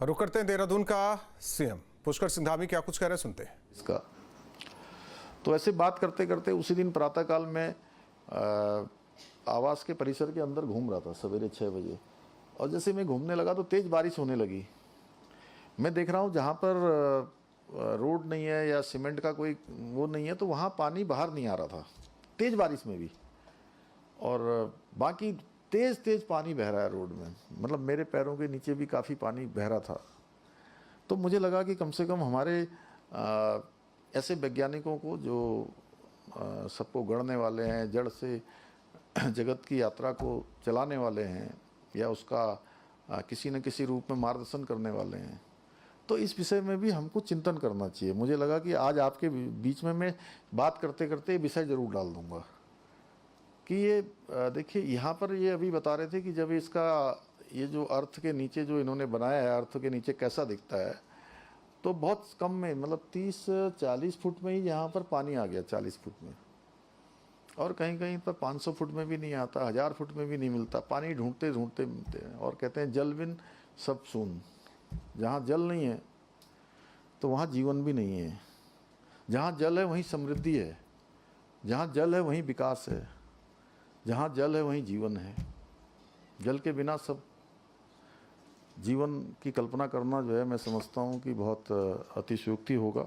रुक करते हैं देहरादून का सीएम पुष्कर सिंधामी क्या कुछ कह रहे हैं, सुनते हैं इसका। तो ऐसे बात करते करते उसी दिन प्रातःकाल में आवास के परिसर के अंदर घूम रहा था सवेरे 6 बजे, और जैसे मैं घूमने लगा तो तेज़ बारिश होने लगी। मैं देख रहा हूँ जहाँ पर रोड नहीं है या सीमेंट का कोई वो नहीं है तो वहाँ पानी बाहर नहीं आ रहा था तेज़ बारिश में भी, और बाकी तेज़ तेज़ पानी बह रहा है रोड में, मतलब मेरे पैरों के नीचे भी काफ़ी पानी बह रहा था। तो मुझे लगा कि कम से कम हमारे ऐसे वैज्ञानिकों को जो सबको गढ़ने वाले हैं, जड़ से जगत की यात्रा को चलाने वाले हैं या उसका किसी न किसी रूप में मार्गदर्शन करने वाले हैं, तो इस विषय में भी हमको चिंतन करना चाहिए। मुझे लगा कि आज आपके बीच में मैं बात करते करते विषय ज़रूर डाल दूंगा कि ये देखिए, यहाँ पर ये अभी बता रहे थे कि जब इसका ये जो अर्थ के नीचे जो इन्होंने बनाया है, अर्थ के नीचे कैसा दिखता है, तो बहुत कम में, मतलब 30-40 फुट में ही यहाँ पर पानी आ गया, 40 फुट में, और कहीं कहीं पर 500 फुट में भी नहीं आता, 1000 फुट में भी नहीं मिलता। पानी ढूंढते ढूंढते मिलते हैं, और कहते हैं जल बिन सब सून। जहाँ जल नहीं है तो वहाँ जीवन भी नहीं है। जहाँ जल है वहीं समृद्धि है, जहाँ जल है वहीं विकास है, जहाँ जल है वहीं जीवन है। जल के बिना सब जीवन की कल्पना करना जो है, मैं समझता हूँ कि बहुत अतिशयोक्ति होगा।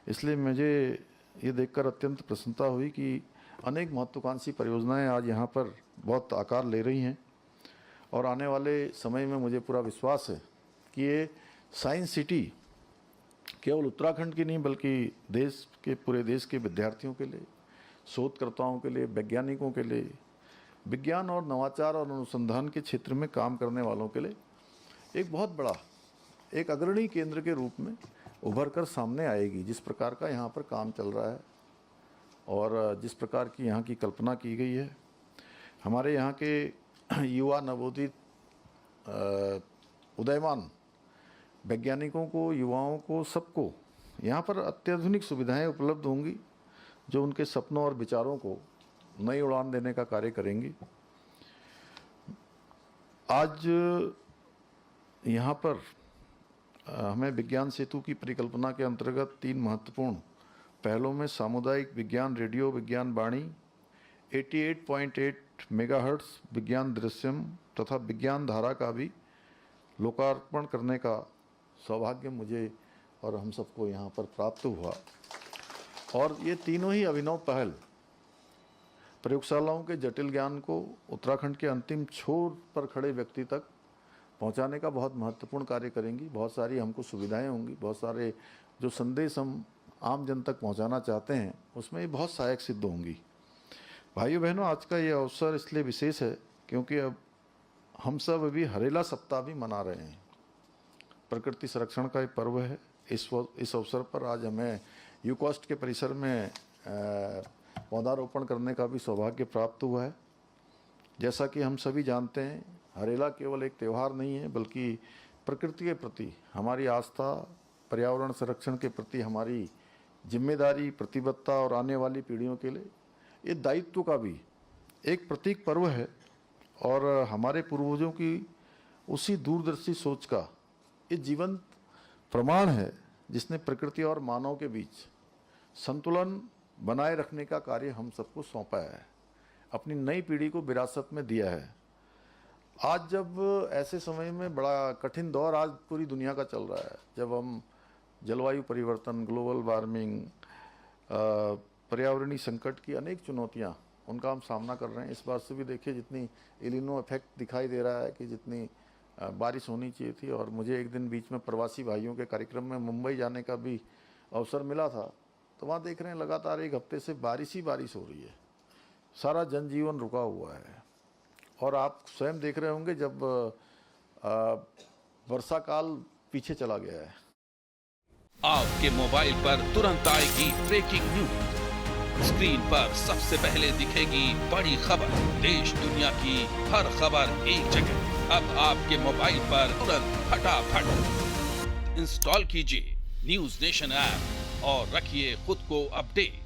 इसलिए मुझे ये देखकर अत्यंत प्रसन्नता हुई कि अनेक महत्वाकांक्षी परियोजनाएं आज यहाँ पर बहुत आकार ले रही हैं, और आने वाले समय में मुझे पूरा विश्वास है कि ये साइंस सिटी केवल उत्तराखंड की नहीं बल्कि देश के, पूरे देश के विद्यार्थियों के लिए, शोधकर्ताओं के लिए, वैज्ञानिकों के लिए, विज्ञान और नवाचार और अनुसंधान के क्षेत्र में काम करने वालों के लिए एक बहुत बड़ा, एक अग्रणी केंद्र के रूप में उभर कर सामने आएगी। जिस प्रकार का यहाँ पर काम चल रहा है और जिस प्रकार की यहाँ की कल्पना की गई है, हमारे यहाँ के युवा नवोदित उदयमान वैज्ञानिकों को, युवाओं को, सबको यहाँ पर अत्याधुनिक सुविधाएं उपलब्ध होंगी जो उनके सपनों और विचारों को नई उड़ान देने का कार्य करेंगी। आज यहाँ पर हमें विज्ञान सेतु की परिकल्पना के अंतर्गत 3 महत्वपूर्ण पहलों में सामुदायिक विज्ञान रेडियो विज्ञान वाणी, 88.8 मेगाहर्ट्ज विज्ञान दृश्यम तथा विज्ञान धारा का भी लोकार्पण करने का सौभाग्य मुझे और हम सबको यहाँ पर प्राप्त हुआ। और ये तीनों ही अभिनव पहल प्रयोगशालाओं के जटिल ज्ञान को उत्तराखंड के अंतिम छोर पर खड़े व्यक्ति तक पहुंचाने का बहुत महत्वपूर्ण कार्य करेंगी। बहुत सारी हमको सुविधाएं होंगी, बहुत सारे जो संदेश हम आम जन तक पहुंचाना चाहते हैं उसमें ये बहुत सहायक सिद्ध होंगी। भाइयों बहनों, आज का ये अवसर इसलिए विशेष है क्योंकि अब हम सब अभी हरेला सप्ताह भी मना रहे हैं। प्रकृति संरक्षण का एक पर्व है। इस अवसर पर आज हमें यूकॉस्ट के परिसर में पौधारोपण करने का भी सौभाग्य प्राप्त हुआ है। जैसा कि हम सभी जानते हैं, हरेला केवल एक त्यौहार नहीं है बल्कि प्रकृति के प्रति हमारी आस्था, पर्यावरण संरक्षण के प्रति हमारी जिम्मेदारी, प्रतिबद्धता और आने वाली पीढ़ियों के लिए ये दायित्व का भी एक प्रतीक पर्व है, और हमारे पूर्वजों की उसी दूरदर्शी सोच का ये जीवंत प्रमाण है जिसने प्रकृति और मानव के बीच संतुलन बनाए रखने का कार्य हम सबको सौंपा है, अपनी नई पीढ़ी को विरासत में दिया है। आज जब ऐसे समय में बड़ा कठिन दौर आज पूरी दुनिया का चल रहा है, जब हम जलवायु परिवर्तन, ग्लोबल वार्मिंग, पर्यावरणीय संकट की अनेक चुनौतियां, उनका हम सामना कर रहे हैं। इस बार से भी देखिए जितनी एलिनो इफेक्ट दिखाई दे रहा है कि जितनी बारिश होनी चाहिए थी, और मुझे एक दिन बीच में प्रवासी भाइयों के कार्यक्रम में मुंबई जाने का भी अवसर मिला था, तो वहाँ देख रहे हैं लगातार 1 हफ्ते से बारिश ही बारिश हो रही है, सारा जनजीवन रुका हुआ है। और आप स्वयं देख रहे होंगे जब वर्षा काल पीछे चला गया है। आपके मोबाइल पर तुरंत आएगी ब्रेकिंग न्यूज, स्क्रीन पर सबसे पहले दिखेगी बड़ी खबर, देश दुनिया की हर खबर एक जगह। अब आपके मोबाइल पर तुरंत फटाफट इंस्टॉल कीजिए न्यूज नेशन ऐप और रखिए खुद को अपडेट।